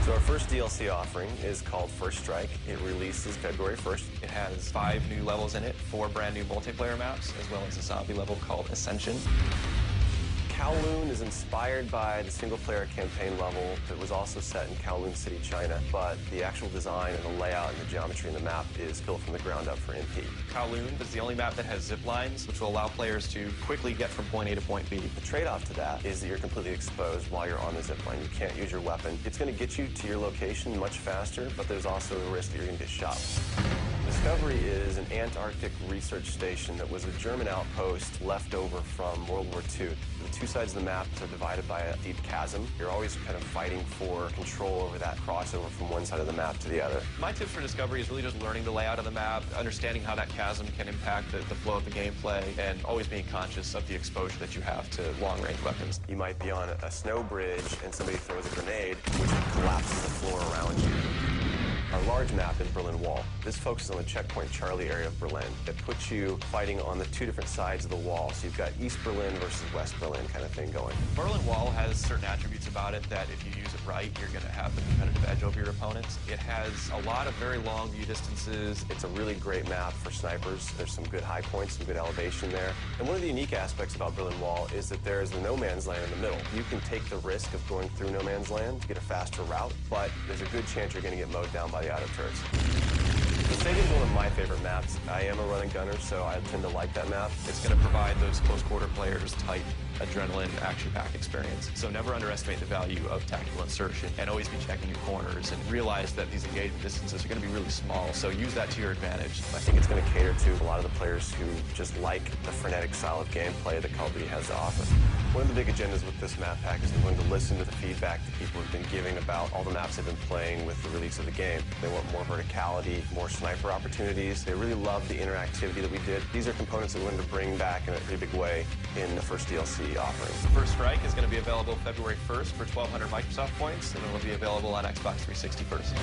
So our first DLC offering is called First Strike. It releases February 1st. It has 5 new levels in it, 4 brand new multiplayer maps, as well as a zombie level called Ascension. Kowloon is inspired by the single-player campaign level that was also set in Kowloon City, China, but the actual design and the layout and the geometry in the map is built from the ground up for NP. Kowloon is the only map that has zip lines, which will allow players to quickly get from point A to point B. The trade-off to that is that you're completely exposed while you're on the zip line. You can't use your weapon. It's going to get you to your location much faster, but there's also the risk that you're going to get shot. Discovery is an Antarctic research station that was a German outpost left over from World War II. The two sides of the map are divided by a deep chasm. You're always kind of fighting for control over that crossover from one side of the map to the other. My tips for Discovery is really just learning the layout of the map, understanding how that chasm can impact the flow of the gameplay, and always being conscious of the exposure that you have to long-range weapons. You might be on a snow bridge and somebody throws a grenade, which collapses the floor around you. Our large map is Berlin Wall. This focuses on the checkpoint Charlie area of Berlin. It puts you fighting on the two different sides of the wall. So you've got East Berlin versus West Berlin kind of thing going. Berlin Wall has certain attributes about it that if you use it right, you're going to have the competitive edge over your opponents. It has a lot of very long view distances. It's a really great map for snipers. There's some good high points, some good elevation there. And one of the unique aspects about Berlin Wall is that there's the no man's land in the middle. You can take the risk of going through no man's land to get a faster route, but there's a good chance you're going to get mowed down by the auto turrets. The stadium's one of my favorite maps. I am a running gunner, so I tend to like that map. It's going to provide those close quarter players tight adrenaline, action-packed experience. So never underestimate the value of tactical insertion, and always be checking your corners, and realize that these engagement distances are going to be really small, so use that to your advantage. I think it's going to cater to a lot of the players who just like the frenetic style of gameplay that Call of Duty has to offer. One of the big agendas with this map pack is we're going to listen to the feedback that people have been giving about all the maps they've been playing with the release of the game. They want more verticality, more sniper opportunities. They really love the interactivity that we did. These are components that we're going to bring back in a pretty big way in the first DLC offering. First Strike is going to be available February 1st for 1,200 Microsoft points, and it will be available on Xbox 360 first.